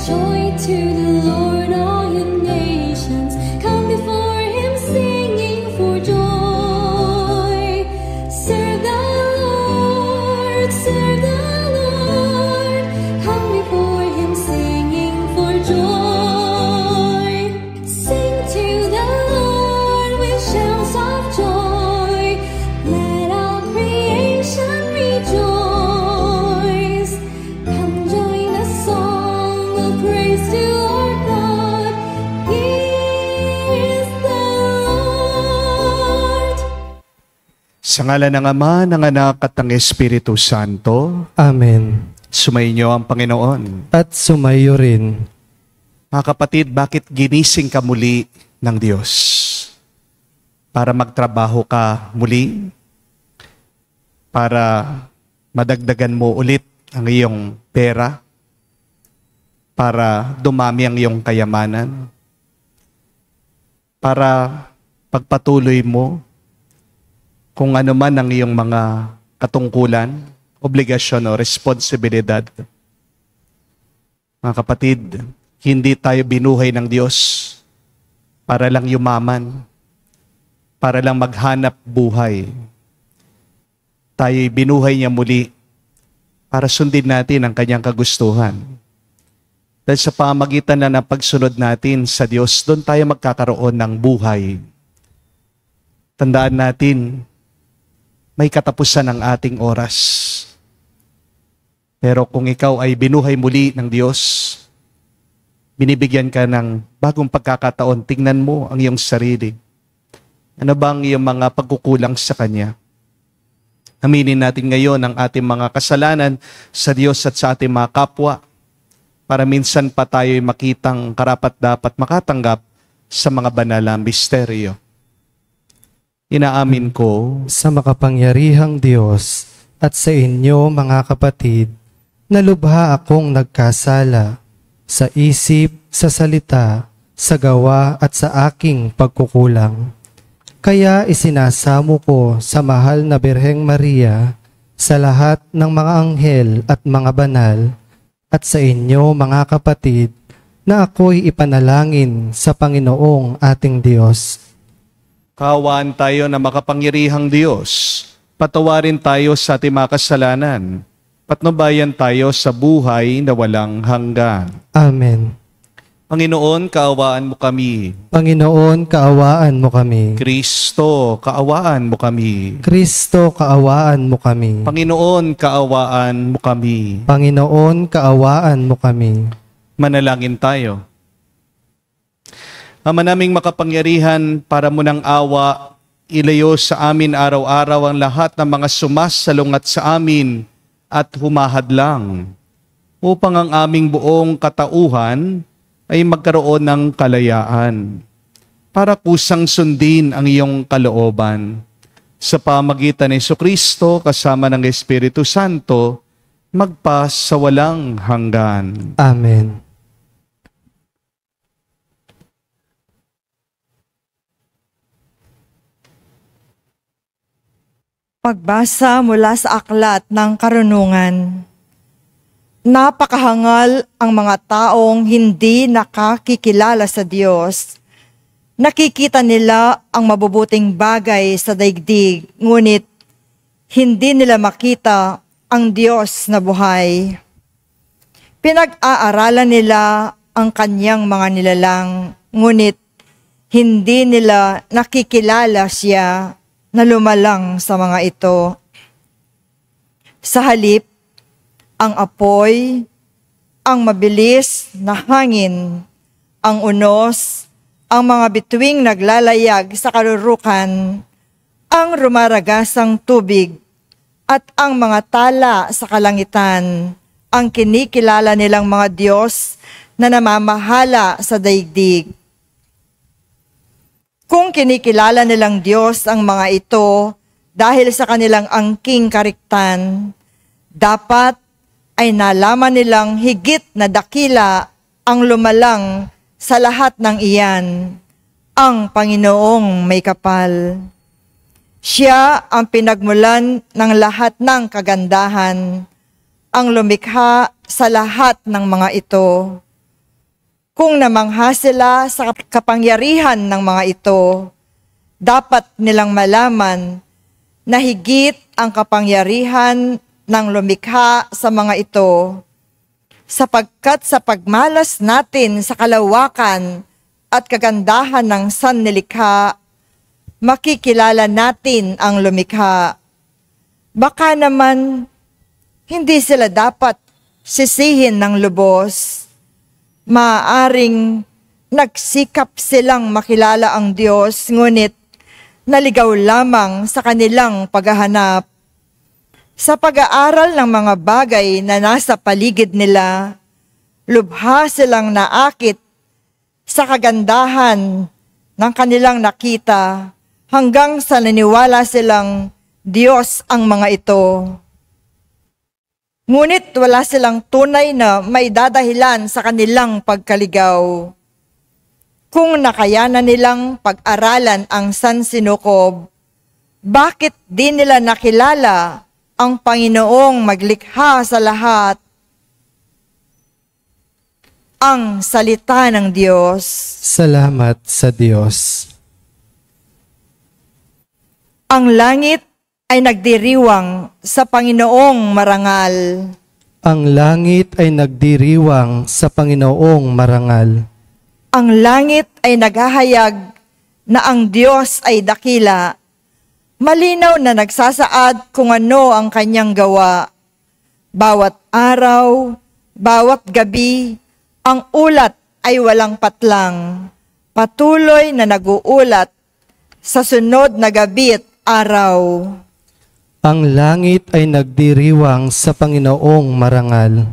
Joy to the Lord, all you nations. Come before him singing for joy. Serve the Lord, serve the Lord. Come before him singing for joy. Sing to the Lord with shouts of joy. Let all creation rejoice. Come join the song of praise to our God. He is the Lord. Sa ngalan ng Ama, ng Anak at ng Espiritu Santo, Amen. sumainyo ang Panginoon. At sumayo rin. Mga kapatid, bakit ginising ka muli ng Diyos? Para magtrabaho ka muli? Para madagdagan mo ulit ang iyong pera? Para dumami ang iyong kayamanan? Para pagpatuloy mo kung ano man ang iyong mga katungkulan, obligasyon o responsibilidad? Mga kapatid, hindi tayo binuhay ng Diyos para lang yumaman, para lang maghanap buhay. Tayo'y binuhay niya muli para sundin natin ang kanyang kagustuhan. Dahil sa pamagitan na ng pagsunod natin sa Diyos, doon tayo magkakaroon ng buhay. Tandaan natin, may katapusan ang ating oras. Pero kung ikaw ay binuhay muli ng Diyos, binibigyan ka ng bagong pagkakataon, tingnan mo ang iyong sarili. Ano bang iyong mga pagkukulang sa Kanya? Aminin natin ngayon ang ating mga kasalanan sa Diyos at sa ating mga kapwa para minsan pa tayo'y makitang karapat-dapat makatanggap sa mga banal na misteryo. Inaamin ko Sa makapangyarihang Diyos at sa inyo mga kapatid, na lubha akong nagkasala sa isip, sa salita, sa gawa at sa aking pagkukulang. Kaya isinasamo ko sa mahal na Birheng Maria, sa lahat ng mga anghel at mga banal, at sa inyo mga kapatid, na ako'y ipanalangin sa Panginoong ating Diyos. kaawaan tayo na makapangyarihang Diyos. Patawarin tayo sa ating mga kasalanan. Patnubayan tayo sa buhay na walang hanggan. Amen. Panginoon, kaawaan mo kami. Panginoon, kaawaan mo kami. Kristo, kaawaan mo kami. Kristo, kaawaan mo kami. Panginoon, kaawaan mo kami. Panginoon, kaawaan mo kami. Manalangin tayo. Ama naming makapangyarihan, para mo ng awa, ilayo sa amin araw-araw ang lahat ng mga sumasalungat sa amin at humahadlang, upang ang aming buong katauhan ay magkaroon ng kalayaan, para kusang sundin ang iyong kalooban. Sa pamagitan ni Jesucristo kasama ng Espiritu Santo, magpa sa walang hanggan. Amen. Pagbasa mula sa aklat ng karunungan. Napakahangal ang mga taong hindi nakakikilala sa Diyos. Nakikita nila ang mabubuting bagay sa daigdig, ngunit hindi nila makita ang Diyos na buhay. Pinag-aaralan nila ang kanyang mga nilalang, ngunit hindi nila nakikilala siya na lumalang sa mga ito. Sa halip, ang apoy, ang mabilis na hangin, ang unos, ang mga bituing naglalayag sa karurukan, ang rumaragasang tubig, at ang mga tala sa kalangitan, ang kinikilala nilang mga Diyos na namamahala sa daigdig. Kung kinikilala nilang Diyos ang mga ito dahil sa kanilang angking kariktan, dapat ay nalaman nilang higit na dakila ang lumalang sa lahat ng iyan, ang Panginoong may kapal. Siya ang pinagmulan ng lahat ng kagandahan, ang lumikha sa lahat ng mga ito. Kung namangha sila sa kapangyarihan ng mga ito, dapat nilang malaman na higit ang kapangyarihan ng lumikha sa mga ito, sapagkat sa pagmalas natin sa kalawakan at kagandahan ng sannilikha, makikilala natin ang lumikha. Baka naman hindi sila dapat sisihin ng lubos. Maaaring nagsikap silang makilala ang Diyos, ngunit naligaw lamang sa kanilang paghahanap. Sa pag-aaral ng mga bagay na nasa paligid nila, lubha silang naakit sa kagandahan ng kanilang nakita hanggang sa naniwala silang Diyos ang mga ito. Ngunit wala silang tunay na may dadahilan sa kanilang pagkaligaw. Kung nakayanan nilang pag-aralan ang sansinukob, bakit di nila nakilala ang Panginoong maglikha sa lahat? Ang salita ng Diyos. Salamat sa Diyos. Ang langit ay nagdiriwang sa Panginoong marangal. Ang langit ay nagdiriwang sa Panginoong marangal. Ang langit ay naghahayag na ang Diyos ay dakila. Malinaw na nagsasaad kung ano ang kanyang gawa. Bawat araw, bawat gabi, ang ulat ay walang patlang. Patuloy na nag-uulat sa sunod na gabi at araw. Ang langit ay nagdiriwang sa Panginoong marangal.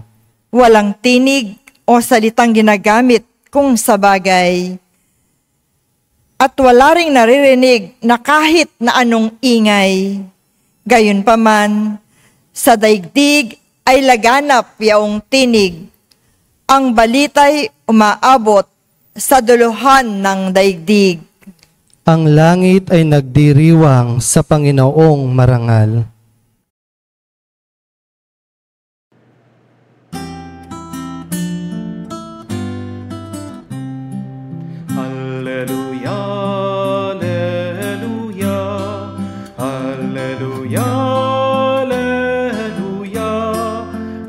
Walang tinig o salitang ginagamit kung sa bagay. At wala ring naririnig na kahit na anong ingay. Gayunpaman, sa daigdig ay laganap yaong tinig. Ang balita'y umaabot sa duluhan ng daigdig. Ang langit ay nagdiriwang sa Panginoong marangal. Alleluia, alleluia, alleluia, alleluia,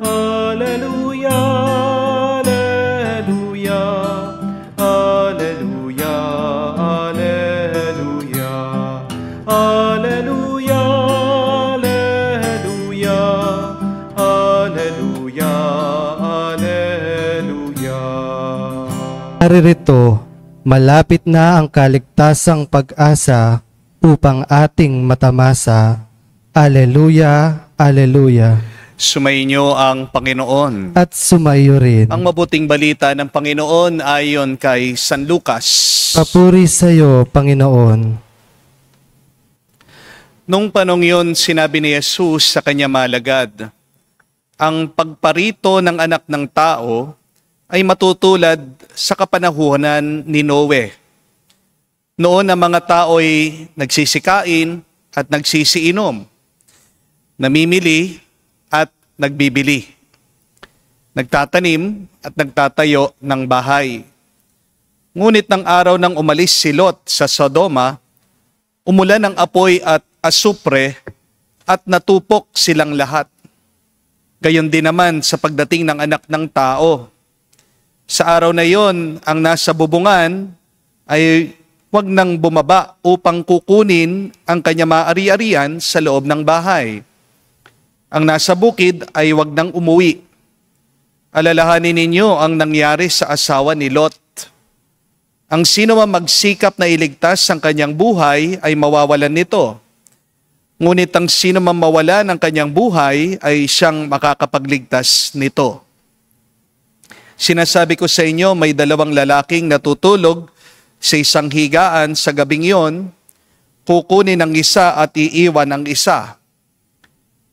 alleluia, alleluia, alleluia, alleluia, alleluia, alleluia, alleluia, alleluia. Naririto, malapit na ang kaligtasang pag-asa upang ating matamasa. Alleluia, alleluia. Sumainyo ang Panginoon. At sumayo rin. Ang mabuting balita ng Panginoon ayon kay San Lucas. Papuri sa iyo, Panginoon. Nung panong yun, sinabi ni Jesus sa kanya malagad, ang pagparito ng anak ng tao ay matutulad sa kapanahunan ni Noe. Noon ang mga tao'y nagsisikain at nagsisiinom, namimili at nagbibili, nagtatanim at nagtatayo ng bahay. Ngunit ng araw nang umalis si Lot sa Sodoma, umulan ng apoy at asupre at natupok silang lahat. Gayon din naman sa pagdating ng anak ng tao. Sa araw na yon, ang nasa bubungan ay wag nang bumaba upang kukunin ang kanya maaari-arian sa loob ng bahay. Ang nasa bukid ay wag nang umuwi. Alalahanin ninyo ang nangyari sa asawa ni Lot. Ang sino man magsikap na iligtas ang kanyang buhay ay mawawalan nito. Ngunit ang sino man mawala ng kanyang buhay ay siyang makakapagligtas nito. Sinasabi ko sa inyo, may dalawang lalaking natutulog sa isang higaan sa gabing yon, kukunin ang isa at iiwan ang isa.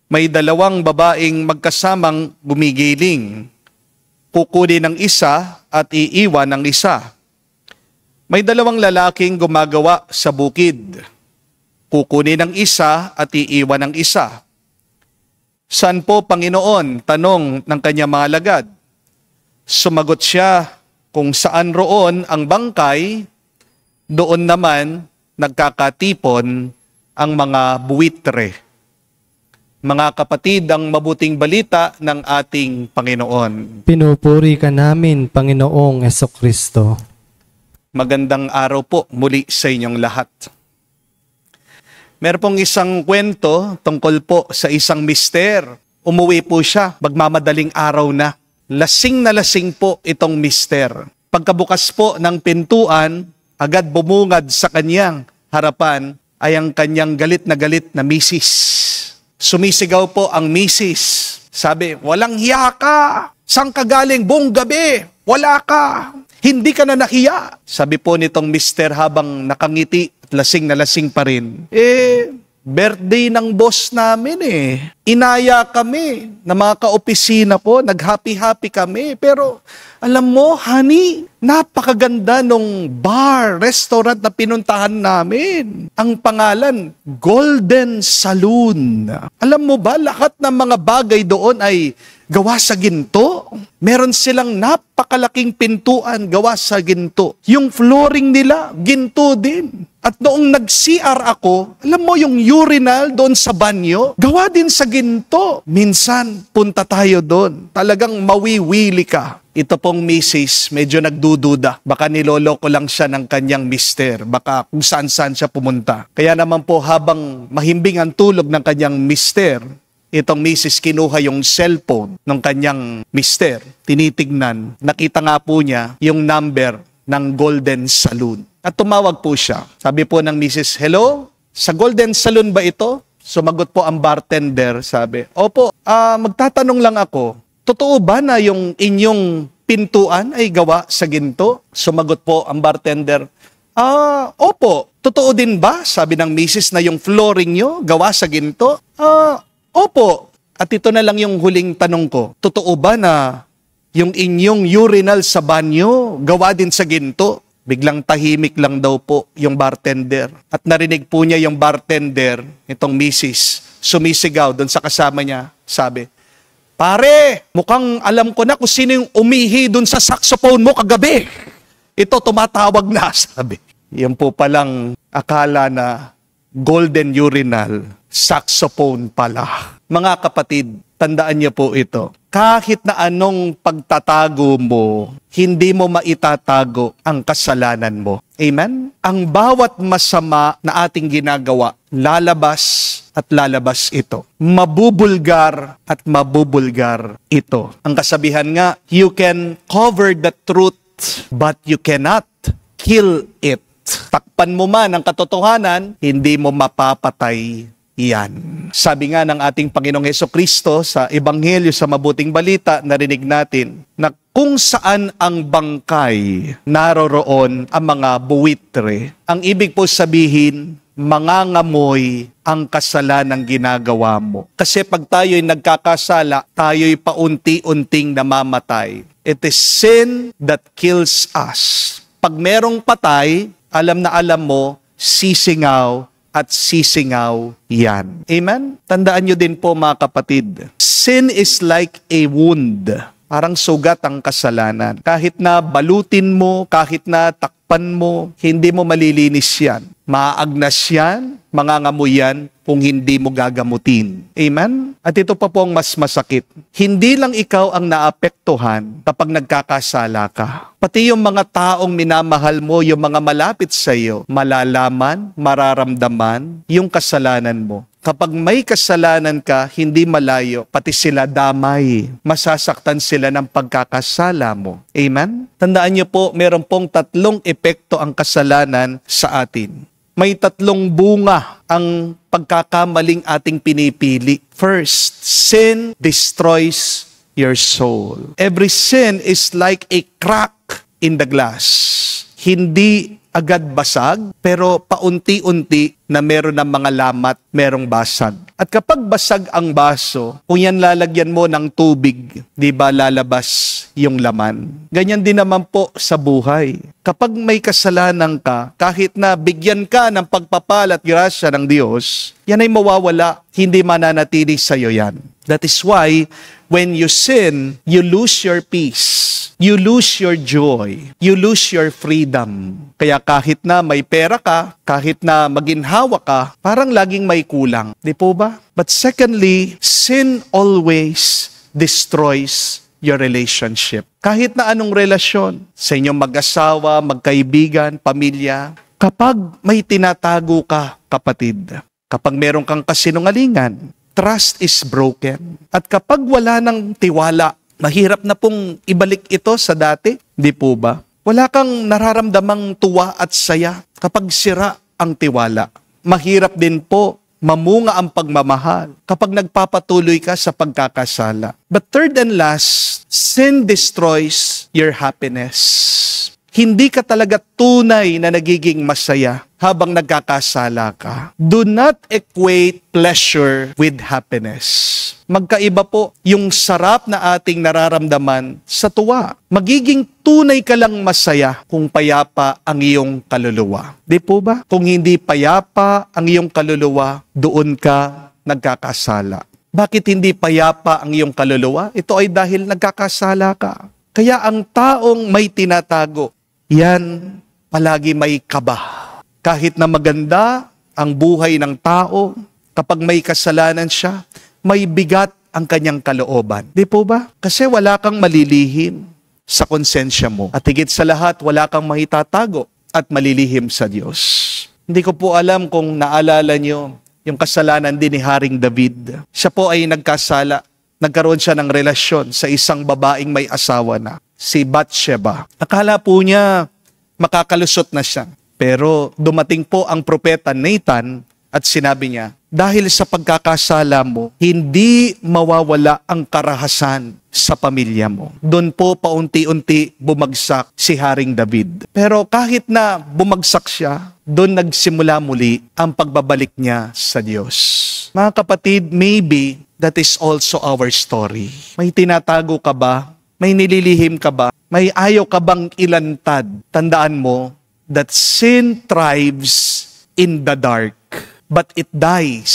May dalawang babaeng magkasamang gumigiling, kukunin ang isa at iiwan ang isa. May dalawang lalaking gumagawa sa bukid, kukunin ang isa at iiwan ang isa. Saan po, Panginoon? Tanong ng kanya mga alagad. Sumagot siya, Kung saan roon ang bangkay, doon naman nagkakatipon ang mga buwitre. Mga kapatid, ang mabuting balita ng ating Panginoon. Pinupuri ka namin, Panginoong Hesukristo. Magandang araw po muli sa inyong lahat. Meron pong isang kwento tungkol po sa isang mister. Umuwi po siya, magmamadaling araw na. Lasing na lasing po itong mister. Pagkabukas po ng pintuan, agad bumungad sa kanyang harapan ay ang kanyang galit na misis. Sumisigaw po ang misis. Sabi, walang hiya ka. Saan ka galing? Buong gabi. Wala ka. Hindi ka na nahiya. Sabi po nitong mister habang nakangiti at lasing na lasing pa rin. Birthday ng boss namin Inaya kami na mga kaopisina po. Nag-happy-happy kami. Pero alam mo, honey, napakaganda nung bar, restaurant na pinuntahan namin. Ang pangalan, Golden Saloon. Alam mo ba, lahat ng mga bagay doon ay gawa sa ginto. Meron silang napakalaking pintuan gawa sa ginto. Yung flooring nila, ginto din. At noong nag-CR ako, alam mo yung urinal doon sa banyo, gawa din sa ginto. Minsan, punta tayo doon. Talagang mawiwili ka. Ito pong misis, medyo nagdududa. Baka niloloko lang siya ng kanyang mister. Baka kung saan-saan siya pumunta. Kaya naman po habang mahimbing ang tulog ng kanyang mister, itong misis kinuha yung cellphone ng kanyang mister. Tinitignan. Nakita nga po niya yung number ng Golden Saloon. At tumawag po siya. Sabi po ng misis, hello? Sa Golden Saloon ba ito? Sumagot po ang bartender. Sabi, opo, magtatanong lang ako. Totoo ba na yung inyong pintuan ay gawa sa ginto? Sumagot po ang bartender, opo. Totoo din ba? Sabi ng misis na yung flooring nyo gawa sa ginto? Opo. At ito na lang yung huling tanong ko. Totoo ba na yung inyong urinal sa banyo gawa din sa ginto? Biglang tahimik lang daw po yung bartender. At narinig po niya yung bartender, itong misis, sumisigaw doon sa kasama niya. Sabi, pare, mukhang alam ko na kung sino yung umihi doon sa saxophone mo kagabi. Ito, tumatawag na, sabi. Yan po palang akala na golden urinal, saxophone pala. Mga kapatid, tandaan niyo po ito. Kahit na anong pagtatago mo, hindi mo maitatago ang kasalanan mo. Amen? Ang bawat masama na ating ginagawa, lalabas at lalabas ito. Mabubulgar at mabubulgar ito. Ang kasabihan nga, you can cover the truth, but you cannot kill it. Takpan mo man ang katotohanan, hindi mo mapapatay yan. Sabi nga ng ating Panginoong Hesukristo sa Ebanghelyo sa Mabuting Balita, narinig natin na kung saan ang bangkay, naroroon ang mga buwitre. Ang ibig po sabihin, mangangamoy ang kasalanang ginagawa mo. Kasi pag tayo'y nagkakasala, tayo'y paunti-unting namamatay. It is sin that kills us. Pag merong patay, alam na alam mo, sisingaw at sisingaw yan. Amen? Tandaan nyo din po mga kapatid, sin is like a wound. Parang sugat ang kasalanan. Kahit na balutin mo, kahit na takpan mo, hindi mo malilinis yan. Maaagnas yan, mangangamoy yan kung hindi mo gagamutin. Amen? At ito pa po ang mas masakit. Hindi lang ikaw ang naapektuhan kapag nagkakasala ka. Pati yung mga taong minamahal mo, yung mga malapit sa iyo, malalaman, mararamdaman yung kasalanan mo. Kapag may kasalanan ka, hindi malayo, pati sila damay. Masasaktan sila ng pagkakasala mo. Amen? Tandaan niyo po, meron pong 3 epekto ang kasalanan sa atin. May 3 bunga ang pagkakamaling ating pinipili. First, sin destroys your soul. Every sin is like a crack in the glass. Hindi agad basag, pero paunti-unti na meron ng mga lamat, merong basag. At kapag basag ang baso, kung yan lalagyan mo ng tubig, di ba lalabas yung laman? Ganyan din naman po sa buhay. Kapag may kasalanan ka, kahit na bigyan ka ng pagpapala at grasya ng Diyos, yan ay mawawala, hindi mananatili sa'yo yan. That is why, when you sin, you lose your peace. you lose your joy, you lose your freedom. Kaya kahit na may pera ka, kahit na maginhawa ka, parang laging may kulang. Di po ba? But secondly, sin always destroys your relationship. Kahit na anong relasyon, sa inyong mag-asawa, magkaibigan, pamilya, kapag may tinatago ka, kapatid, kapag meron kang kasinungalingan, trust is broken. At kapag wala ng tiwala, mahirap na pong ibalik ito sa dati, di po ba? Wala kang nararamdamang tuwa at saya kapag sira ang tiwala. Mahirap din po mamunga ang pagmamahal kapag nagpapatuloy ka sa pagkakasala. But third and last, sin destroys your happiness. Hindi ka talaga tunay na nagiging masaya habang nagkakasala ka. Do not equate pleasure with happiness. Magkaiba po yung sarap na ating nararamdaman sa tuwa. Magiging tunay ka lang masaya kung payapa ang iyong kaluluwa. Di po ba? Kung hindi payapa ang iyong kaluluwa, doon ka nagkakasala. Bakit hindi payapa ang iyong kaluluwa? Ito ay dahil nagkakasala ka. Kaya ang taong may tinatago, yan palagi may kaba. Kahit na maganda ang buhay ng tao, kapag may kasalanan siya, may bigat ang kanyang kalooban. Di po ba? Kasi wala kang malilihim sa konsensya mo. At higit sa lahat, wala kang mahitatago at malilihim sa Diyos. Hindi ko po alam kung naalala nyo yung kasalanan din ni Haring David. Siya po ay nagkasala. Nagkaroon siya ng relasyon sa isang babaeng may asawa na, si Bathsheba. Akala po niya makakalusot na siya. Pero dumating po ang propeta Nathan at sinabi niya, dahil sa pagkakasala mo, hindi mawawala ang karahasan sa pamilya mo. Doon po paunti-unti bumagsak si Haring David. Pero kahit na bumagsak siya, doon nagsimula muli ang pagbabalik niya sa Diyos. Mga kapatid, maybe that is also our story. May tinatago ka ba? May nililihim ka ba? May ayaw ka bang ilantad? Tandaan mo that sin thrives in the dark, but it dies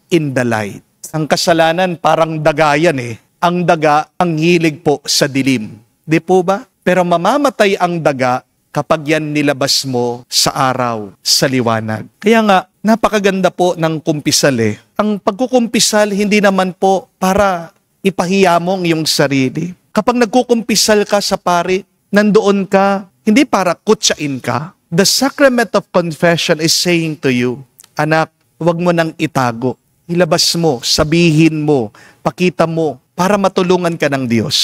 in the light. Ang kasalanan parang daga yan eh. Ang daga, ang hilig po sa dilim. Di po ba? Pero mamamatay ang daga kapag yan nilabas mo sa araw, sa liwanag. Kaya nga, napakaganda po ng kumpisal eh. Ang pagkukumpisal, hindi naman po para ipahiya mo ang iyong sarili. Kapag nagkukumpisal ka sa pari, nandoon ka, hindi para kutsain ka. The sacrament of confession is saying to you, anak, huwag mo nang itago. Ilabas mo, sabihin mo, pakita mo, para matulungan ka ng Diyos.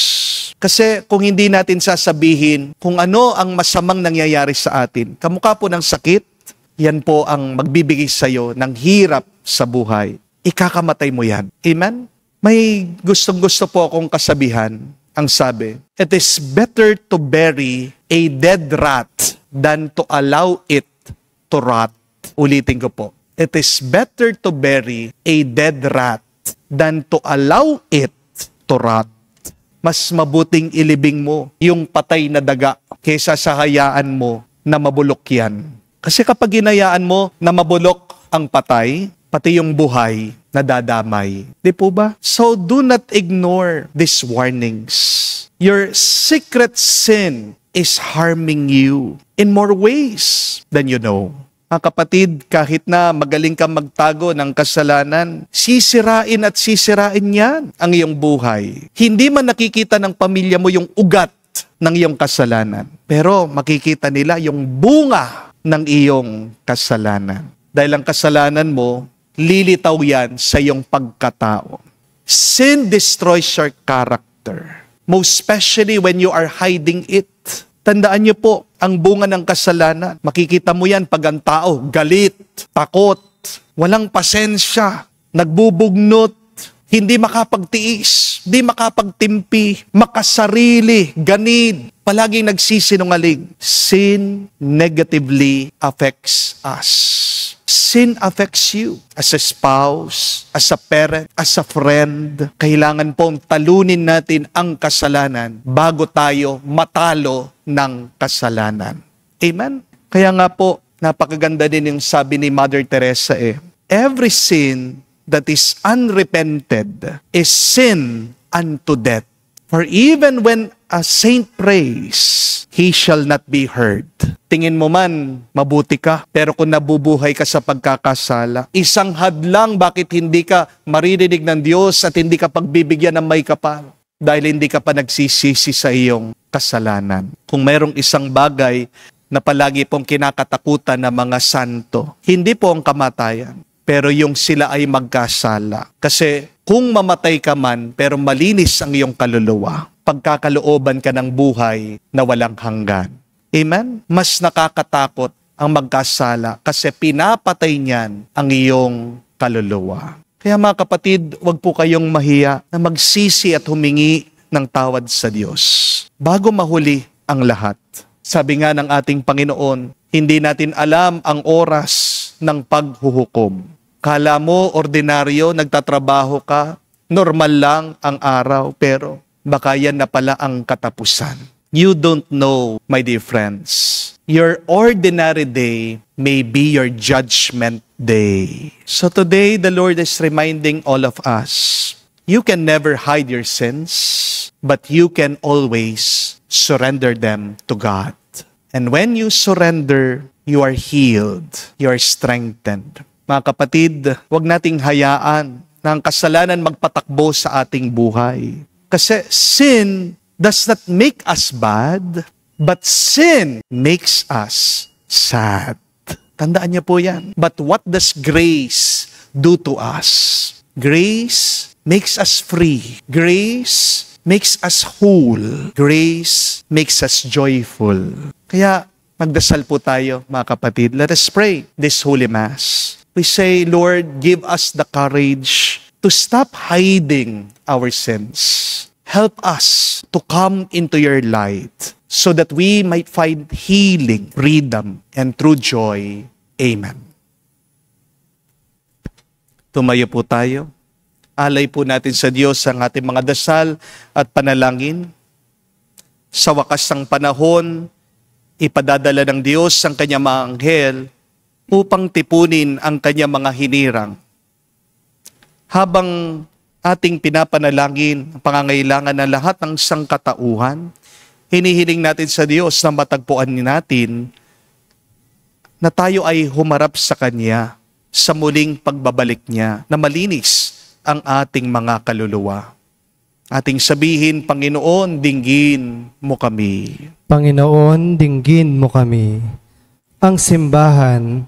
Kasi kung hindi natin sasabihin kung ano ang masamang nangyayari sa atin, kamukha po ng sakit, yan po ang magbibigay sa iyo ng hirap sa buhay. Ikakamatay mo yan. Amen? May gustong-gusto po akong kasabihan. Ang sabi, it is better to bury a dead rat than to allow it to rot. Ulitin ko po. It is better to bury a dead rat than to allow it to rot. Mas mabuting ilibing mo yung patay na daga kaysa sa hayaan mo na mabulok yan. Kasi kapag hinayaan mo na mabulok ang patay, pati yung buhay nadadamay. Di po ba? So do not ignore these warnings. Your secret sin is harming you in more ways than you know. Mga kapatid, kahit na magaling kang magtago ng kasalanan, sisirain at sisirain yan ang iyong buhay. Hindi man nakikita ng pamilya mo yung ugat ng iyong kasalanan, pero makikita nila yung bunga ng iyong kasalanan. Dahil ang kasalanan mo, lilitaw yan sa iyong pagkatao. Sin destroys your character, most especially when you are hiding it. Tandaan niyo po, ang bunga ng kasalanan, makikita mo yan pag ang tao galit, takot, walang pasensya, nagbubugnot, hindi makapagtiis, hindi makapagtimpi, makasarili, ganid, palaging nagsisinungaling. Sin negatively affects us. Sin affects you as a spouse, as a parent, as a friend. Kailangan pong talunin natin ang kasalanan bago tayo matalo ng kasalanan. Amen? Kaya nga po, napakaganda din yung sabi ni Mother Teresa eh. Every sin that is unrepented is sin unto death. For even when a saint prays, he shall not be heard. Tingin mo man, mabuti ka, pero kung nabubuhay ka sa pagkakasala, isang hadlang bakit hindi ka maririnig ng Diyos at hindi ka pagbibigyan ng may kapal. Dahil hindi ka pa nagsisisi sa iyong kasalanan. Kung mayroong isang bagay na palagi pong kinakatakutan ng mga santo, hindi po ang kamatayan, pero yung sila ay magkasala. Kasi kung mamatay ka man, pero malinis ang iyong kaluluwa, pagkakalooban ka ng buhay na walang hanggan. Amen? Mas nakakatakot ang magkasala kasi pinapatay niyan ang iyong kaluluwa. Kaya mga kapatid, huwag po kayong mahiya na magsisi at humingi ng tawad sa Diyos bago mahuli ang lahat. Sabi nga ng ating Panginoon, hindi natin alam ang oras ng paghuhukom. Kala mo, ordinaryo, nagtatrabaho ka, normal lang ang araw, pero baka yan na pala ang katapusan. You don't know, my dear friends. Your ordinary day may be your judgment day. So today, the Lord is reminding all of us, you can never hide your sins, but you can always surrender them to God. And when you surrender, you are healed, you are strengthened. Mga kapatid, huwag nating hayaan na ang kasalanan magpatakbo sa ating buhay. Kasi sin does not make us bad, but sin makes us sad. Tandaan niyo po yan. But what does grace do to us? Grace makes us free. Grace makes us whole. Grace makes us joyful. Kaya magdasal po tayo, mga kapatid. Let us pray this Holy Mass. We say, Lord, give us the courage to stop hiding our sins. Help us to come into your light so that we might find healing, freedom, and true joy. Amen. Tumayo po tayo. Alay po natin sa Diyos ang ating mga dasal at panalangin. Sa wakas ng panahon, ipadadala ng Diyos ang kanyang mga anghel upang tipunin ang kanyang mga hinirang. Habang ating pinapanalangin ang pangangailangan ng lahat ng sangkatauhan, hinihiling natin sa Diyos na matagpuan natin na tayo ay humarap sa Kanya sa muling pagbabalik niya, na malinis ang ating mga kaluluwa. Ating sabihin, Panginoon, dinggin mo kami. Panginoon, dinggin mo kami. Ang simbahan,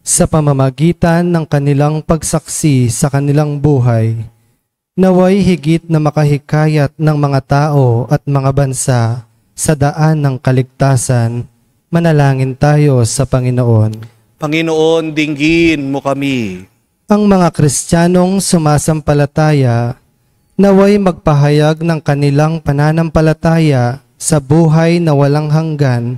sa pamamagitan ng kanilang pagsaksi sa kanilang buhay, naway higit na makahikayat ng mga tao at mga bansa sa daan ng kaligtasan. Manalangin tayo sa Panginoon. Panginoon, dinggin mo kami. Ang mga Kristiyanong sumasampalataya, naway magpahayag ng kanilang pananampalataya sa buhay na walang hanggan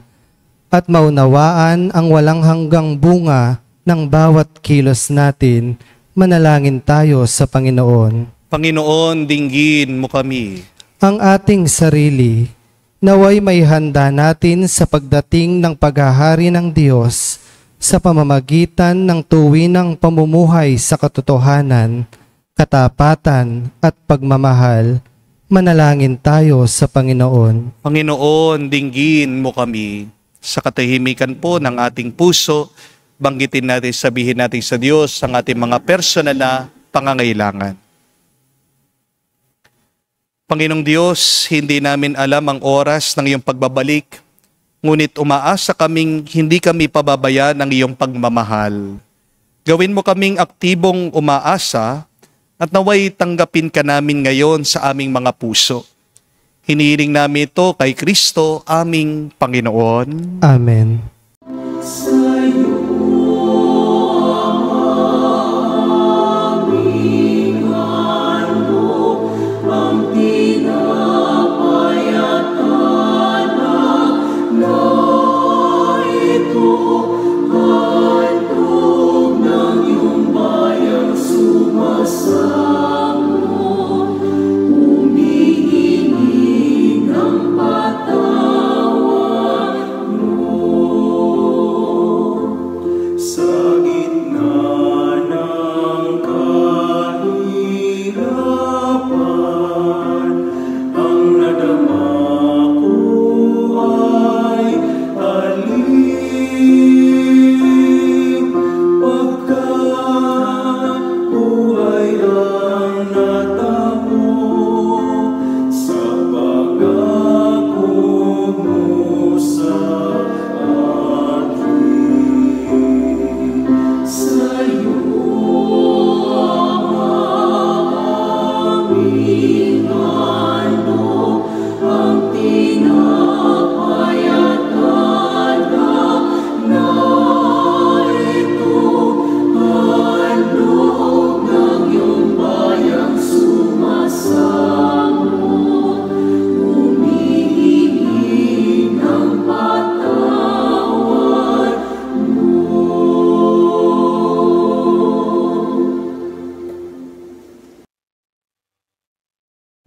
at maunawaan ang walang hanggang bunga ng bawat kilos natin. Manalangin tayo sa Panginoon. Panginoon, dinggin mo kami. Ang ating sarili, naway may handa natin sa pagdating ng paghahari ng Diyos sa pamamagitan ng tuwinang pamumuhay sa katotohanan, katapatan at pagmamahal. Manalangin tayo sa Panginoon. Panginoon, dinggin mo kami. Sa katahimikan po ng ating puso, banggitin natin, sabihin natin sa Diyos ang ating mga personal na pangangailangan. Panginoong Diyos, hindi namin alam ang oras ng iyong pagbabalik, ngunit umaasa kaming hindi kami pababayaan ng iyong pagmamahal. Gawin mo kaming aktibong umaasa at naway tanggapin ka namin ngayon sa aming mga puso. Hinihiling namin ito kay Kristo, aming Panginoon. Amen.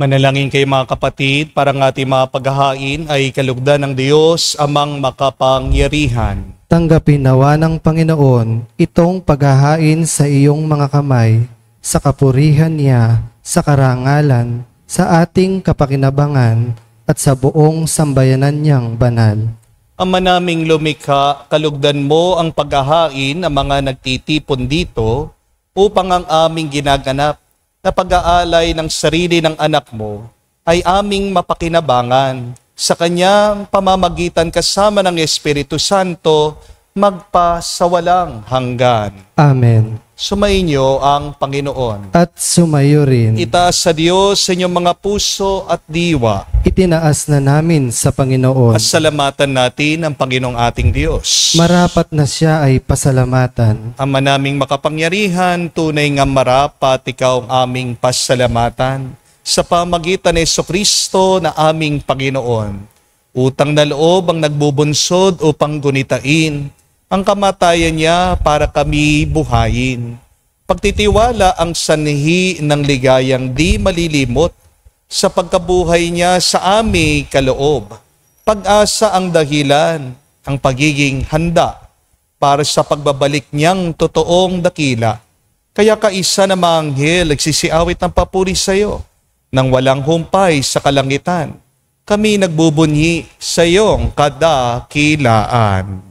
Manalangin kayo mga kapatid, para ng ating mga paghahain ay kalugdan ng Diyos amang makapangyarihan. Tanggapin nawa ng Panginoon itong paghahain sa iyong mga kamay, sa kapurihan niya, sa karangalan, sa ating kapakinabangan, at sa buong sambayanan niyang banal. Ama naming lumikha, kalugdan mo ang paghahain ng mga nagtitipon dito upang ang aming ginaganap na pag-aalay ng sarili ng anak mo ay aming mapakinabangan sa kanyang pamamagitan kasama ng Espiritu Santo magpa sa walang hanggan. Amen. Sumainyo ang Panginoon. At sumayo rin. Itaas sa Diyos sa inyong mga puso at diwa. Itinaas na namin sa Panginoon. At salamatan natin ang Panginoong ating Diyos. Marapat na siya ay pasalamatan. Ama naming makapangyarihan, tunay nga marapat ikaw ang aming pasalamatan sa pamagitan ni Jesucristo na aming Panginoon. Utang na loob ang nagbubunsod upang gunitain ang kamatayan niya para kami buhayin. Pagtitiwala ang sanhi ng ligayang di malilimot sa pagkabuhay niya sa aming kaloob. Pag-asa ang dahilan, ang pagiging handa para sa pagbabalik niyang totoong dakila. Kaya kaisa na mga anghel nagsisiawit ng papuri sa iyo nang walang humpay sa kalangitan. Kami nagbubunyi sa iyong kadakilaan.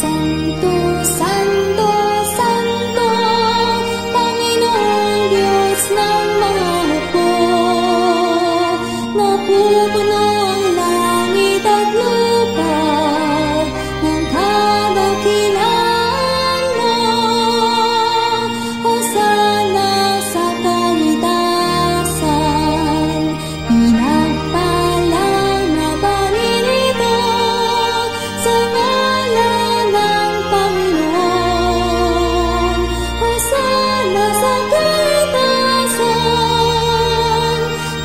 Santo, Santo, Santo, Panginoong Diyos ng mga hukbo. Napupuno ang langit at lupa ng kadakilaan mo. Hosana sa kaitasan, pinagpalang na paninito sa ngalan ng Panginoon. Hosana sa kaitasan,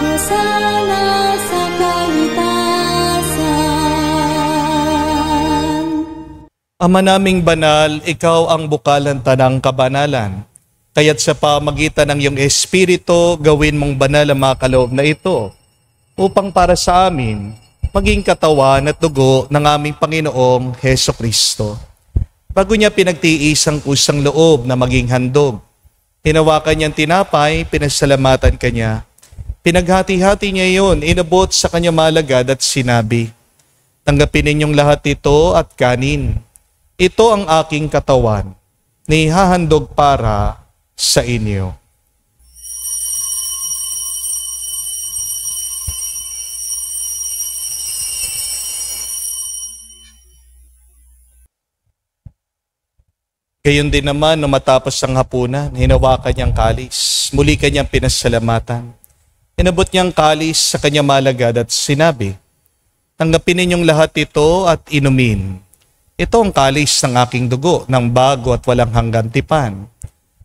Hosana sa kaitasan. Ama naming banal, ikaw ang bukalan tanang kabanalan. Kaya't sa pamagitan ng iyong Espiritu, gawin mong banal ang mga kaloob na ito upang para sa amin maging katawan at dugo ng aming Panginoong Heso Kristo. Bago niya pinagtiis ang kusang loob na maging handog, hinawakan niyang tinapay, pinasalamatan kanya. Pinaghati-hati niya iyon, inabot sa kanya malagad at sinabi, "Tanggapin ninyong lahat ito at kanin. Ito ang aking katawan, na ihahandog para sa inyo." Gayon din naman, nung matapos ang hapunan, hinawakan niyang kalis. Muli kanyang pinasalamatan. Inabot niyang kalis sa kanyang malagad at sinabi, "Tanggapin ninyong lahat ito at inumin. Ito ang kalis ng aking dugo ng bago at walang hanggang tipan.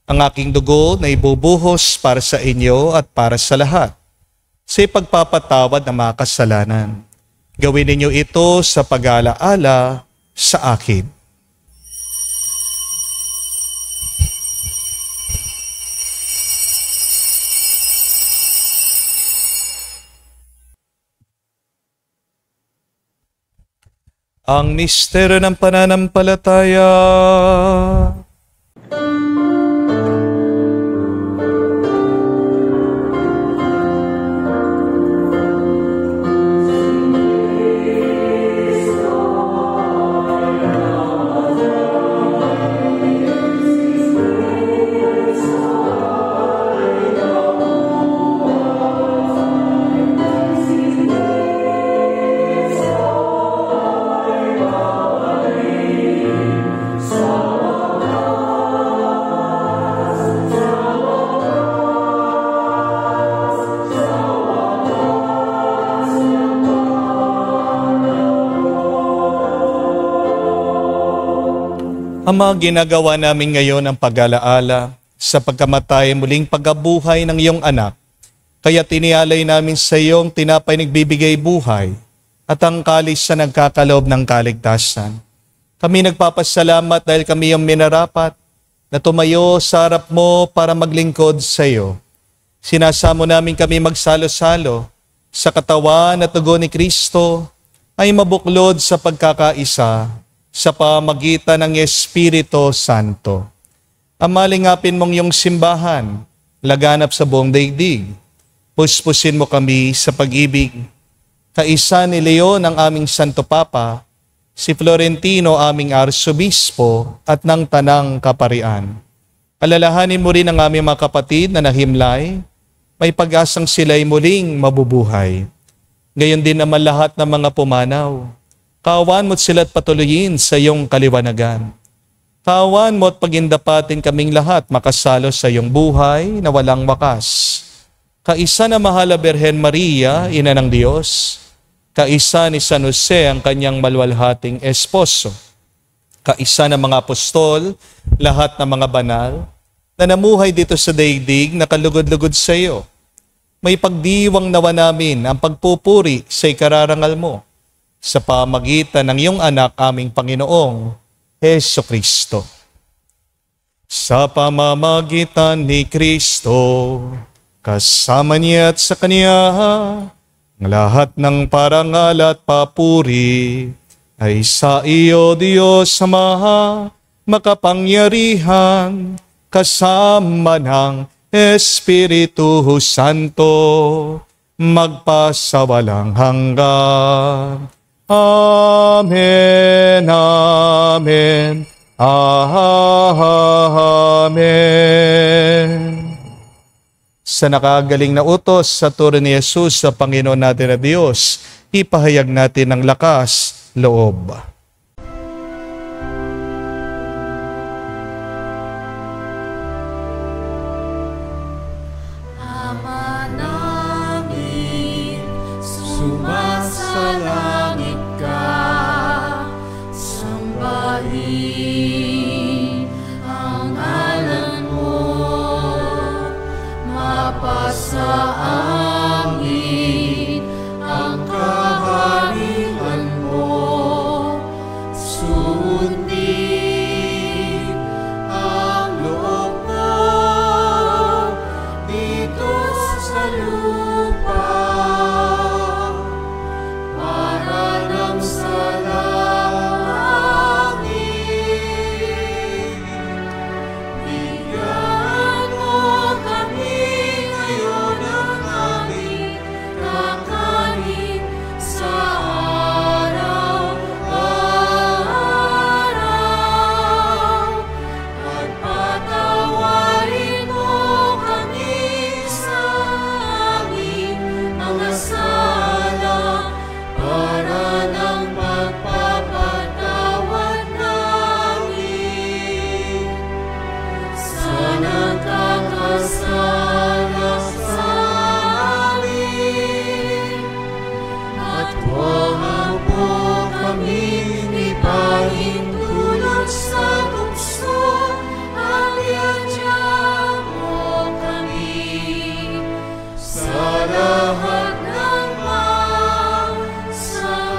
Ang aking dugo na ibubuhos para sa inyo at para sa lahat, sa pagpapatawad ng mga kasalanan. Gawin ninyo ito sa pag-alaala sa akin." Ang misteryo ng pananampalataya. Ama, ginagawa namin ngayon ang pag-alaala sa pagkamatay muling pagkabuhay ng iyong anak. Kaya tinialay namin sa iyong tinapay nagbibigay buhay at ang kalis sa nagkakaloob ng kaligtasan. Kami nagpapasalamat dahil kami yung minarapat na tumayo sa harap mo para maglingkod sa iyo. Sinasamo namin kami magsalo-salo sa katawan at dugo ni Kristo ay mabuklod sa pagkakaisa sa pamagitan ng Espiritu Santo. Amalingapin mong iyong simbahan, laganap sa buong daigdig. Puspusin mo kami sa pag-ibig. Kaisa ni Leon ang aming Santo Papa, si Florentino aming Arsobispo at ng Tanang Kaparian. Alalahanin mo rin ang aming mga kapatid na nahimlay, may pag-asang sila'y muling mabubuhay. Gayon din naman lahat ng mga pumanaw. Kaawaan mo't sila't patuloyin sa iyong kaliwanagan. Kaawaan mo at pagindapatin kaming lahat makasalo sa iyong buhay na walang wakas. Kaisa na mahal na Birhen Maria, Ina ng Diyos. Kaisa ni San Jose ang kanyang maluwalhating esposo. Kaisa ng mga apostol, lahat ng mga banal, na namuhay dito sa daigdig na kalugod-lugod sa iyo. May pagdiwang nawa namin ang pagpupuri sa ikararangal mo sa pamagitan ng iyong anak aming Panginoong Heso Kristo. Sa pamamagitan ni Kristo, kasama niya at sa Kanya, ang lahat ng parangal at papuri ay sa iyo, Diyos Ama, makapangyarihan, kasama ng Espiritu Santo, magpasawalang hanggan. Amen, amen, amen. Sa nakagaling na utos sa turo ni Jesus sa Panginoon natin na Diyos, ipahayag natin ng lakas loob. Ama namin, sumasalangit ka, sambahin ang ngalan mo, mapasa amin ang kaharian mo, sundin ang loob mo dito sa lupa, para nang sa langit. Bigyan mo kami ngayon ng aming kakanin sa araw-araw, at patawarin mo kami sa aming mga sala, para ng pagpapatawad namin sa nagkakasala sa amin. At huwag mo kami ipahintulot sa tukso, at iadya mo kami sa lahat ng masama.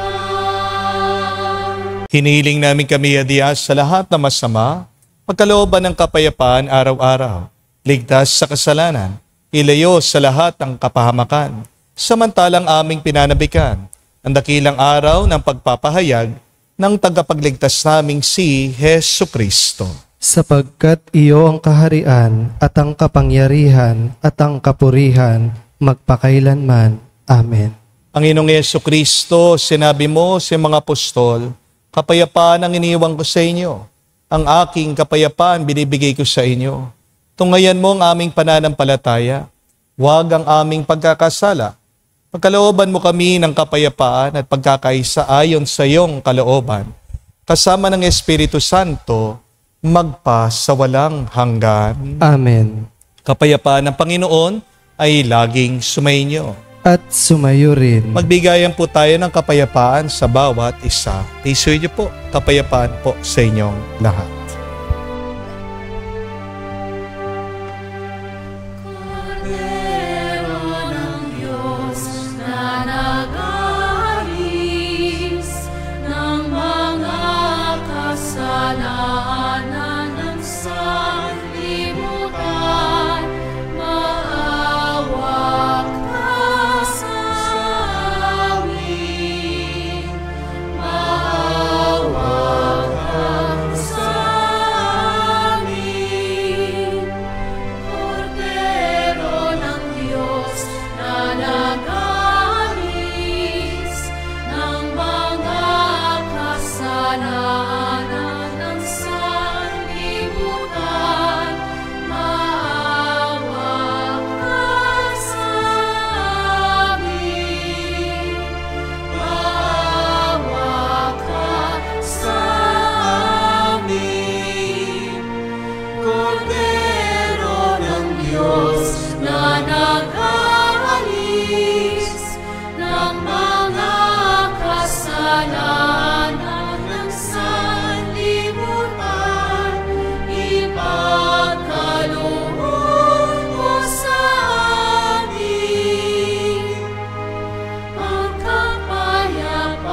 Hinihiling namin kami, Diyos, sa lahat na masama, pagkalooban ng kapayapaan araw-araw, ligtas sa kasalanan, ilayo sa lahat ng kapahamakan, samantalang aming pinanabikan ang dakilang araw ng pagpapahayag ng tagapagligtas naming si Heso Kristo. Sapagkat iyo ang kaharian at ang kapangyarihan at ang kapurihan magpakailanman. Amen. Ang Inong Heso Kristo, sinabi mo sa mga apostol, kapayapaan ang iniwan ko sa inyo. Ang aking kapayapaan binibigay ko sa inyo. Tungayan mo ang aming pananampalataya. Huwag ang aming pagkakasala. Pagkalooban mo kami ng kapayapaan at pagkakaisa ayon sa iyong kalooban. Kasama ng Espiritu Santo, magpa sa walang hanggan. Amen. Kapayapaan ng Panginoon ay laging sumainyo. At sumayo rin. Magbigayan po tayo ng kapayapaan sa bawat isa. Isuyo po, kapayapaan po sa inyong lahat. Kordero ng Diyos na nagahari Kordero ng Diyos na nag-aalis ng mga kasalanan ng sanlibutan, ipagkaloob mo sa amin ang kapayapaan.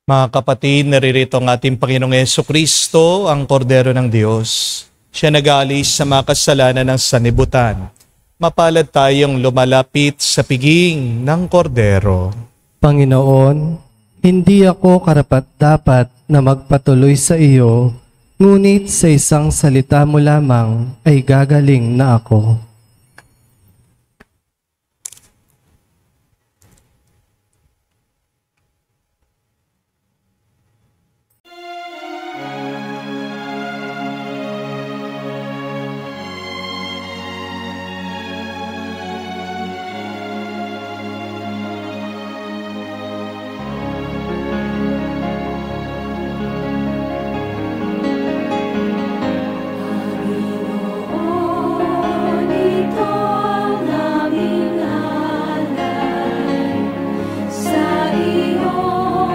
Mga kapatid, naririto ang ating Panginoong Jesucristo, ang Kordero ng Diyos. Siya nag-aalis sa mga kasalanan ng sanlibutan. Mapalad tayong lumalapit sa piging ng Kordero. Panginoon, hindi ako karapat-dapat na magpatuloy sa iyo, ngunit sa isang salita mo lamang ay gagaling na ako. Panginoon, ito ang aming alay sa iyong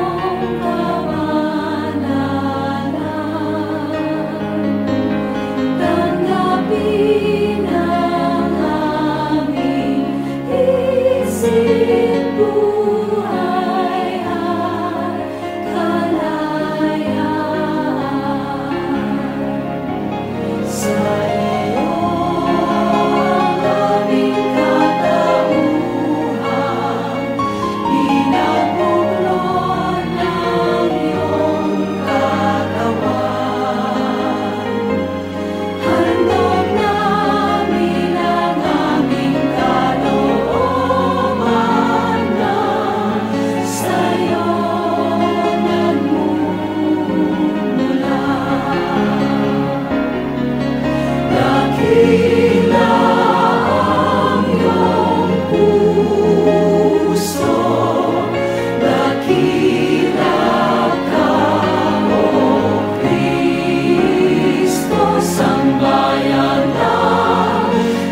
kamanalan. Tanggapin ang aming isip, buhay at kalayaan. Sa iyo ang aming katauhan, pinagmuklod ng iyong katawan. Handog namin ang aming kalooban na sa iyo nagmumula. Dakila ang iyong puso, dakila ka, O Kristo, sambayan na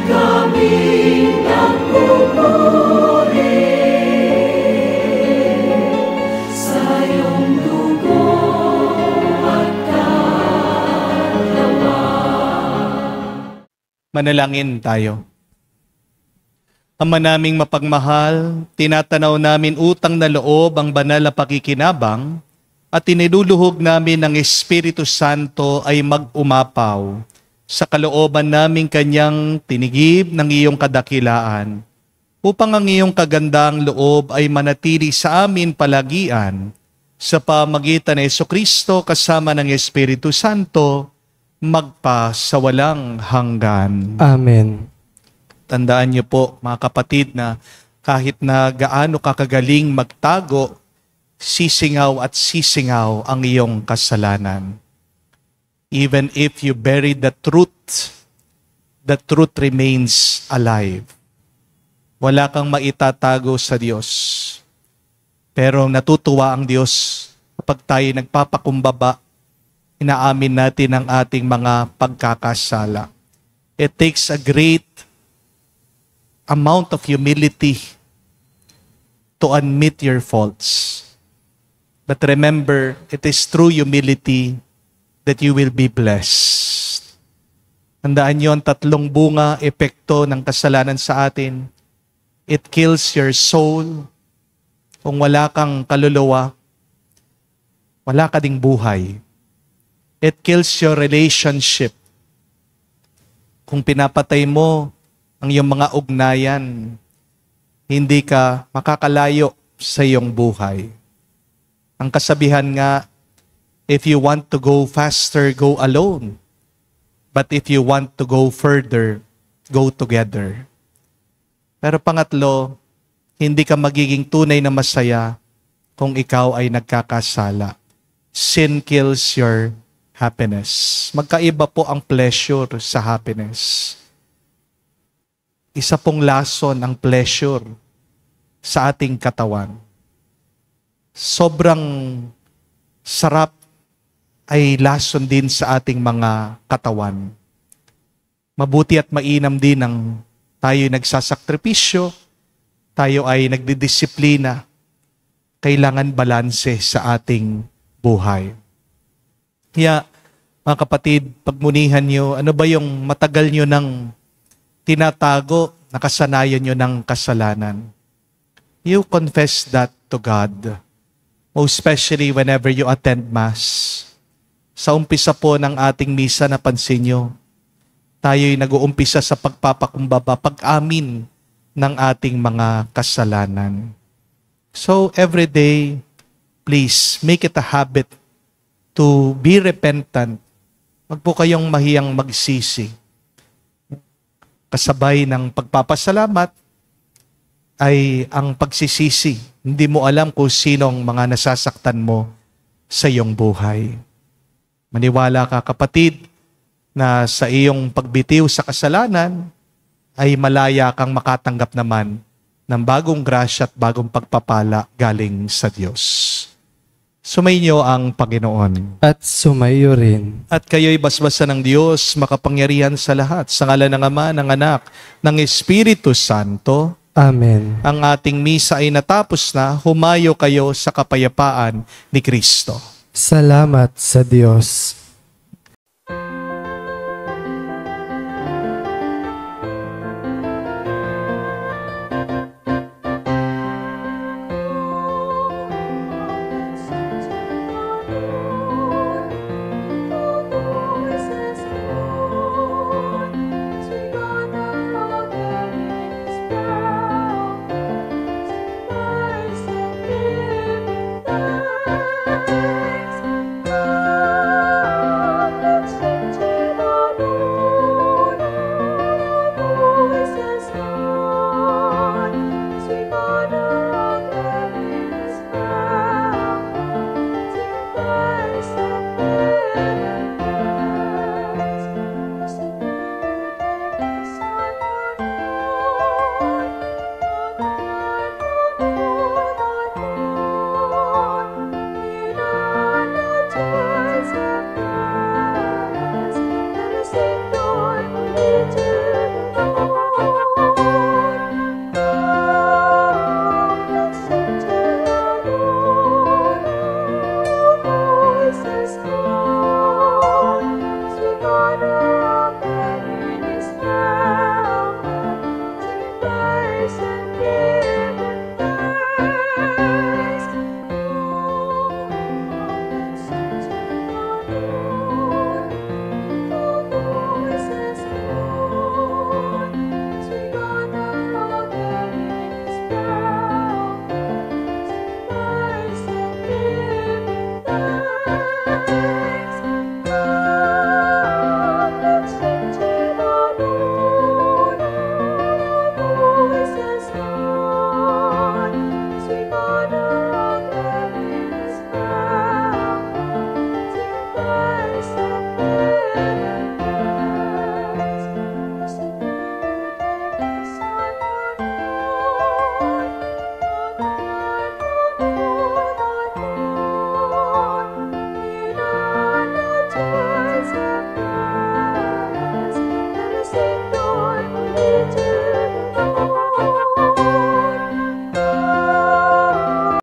kaming nagpupuri sa iyong dugo at katawan. Manalangin tayo. Ama naming mapagmahal, tinatanaw namin utang na loob ang banal na pakikinabang at tiniluluhog namin ng Espiritu Santo ay mag-umapaw sa kalooban naming kanyang tinigib ng iyong kadakilaan upang ang iyong kagandang loob ay manatili sa amin palagian sa pamagitan ni Jesucristo kasama ng Espiritu Santo magpa sa walang hanggan. Amen. Tandaan niyo po mga kapatid na kahit na gaano kakagaling magtago, sisingaw at sisingaw ang iyong kasalanan. Even if you bury the truth remains alive. Wala kang maitatago sa Diyos. Pero natutuwa ang Diyos kapag tayo nagpapakumbaba, inaamin natin ang ating mga pagkakasala. It takes a great amount of humility to admit your faults. But remember, it is through humility that you will be blessed. Tandaan niyo ang tatlong bunga, epekto ng kasalanan sa atin. It kills your soul. Kung wala kang kaluluwa, wala ka ding buhay. It kills your relationship. Kung pinapatay mo ang iyong mga ugnayan, hindi ka makakalayo sa iyong buhay. Ang kasabihan nga, if you want to go faster, go alone. But if you want to go further, go together. Pero pangatlo, hindi ka magiging tunay na masaya kung ikaw ay nagkakasala. Sin kills your happiness. Magkaiba po ang pleasure sa happiness. Isa pong lason ang pleasure sa ating katawan. sobrang sarap ay lason din sa ating mga katawan. Mabuti at mainam din ang tayo nagsasakripisyo, tayo ay nagdidisiplina. Kailangan balanse sa ating buhay. Kaya, mga kapatid, pagmunihan nyo, ano ba yung matagal nyo nang tinatago, nakasanayan nyo ng kasalanan? You confess that to God. Most especially whenever you attend Mass. Sa umpisa po ng ating misa, napansin nyo, tayo'y nag-uumpisa sa pagpapakumbaba, pag-amin ng ating mga kasalanan. So every day, please make it a habit to be repentant. Wag po kayong mahiyang magsisi. Kasabay ng pagpapasalamat ay ang pagsisisi. Hindi mo alam kung sinong mga nasasaktan mo sa iyong buhay. Maniwala ka, kapatid, na sa iyong pagbitiw sa kasalanan ay malaya kang makatanggap naman ng bagong grasya at bagong pagpapala galing sa Diyos. Sumainyo ang Panginoon. At sumayo rin. At kayo'y basbasan ng Diyos, makapangyarihan sa lahat, sa ngalan ng Ama, ng Anak, ng Espiritu Santo. Amen. Ang ating misa ay natapos na, humayo kayo sa kapayapaan ni Kristo. Salamat sa Diyos.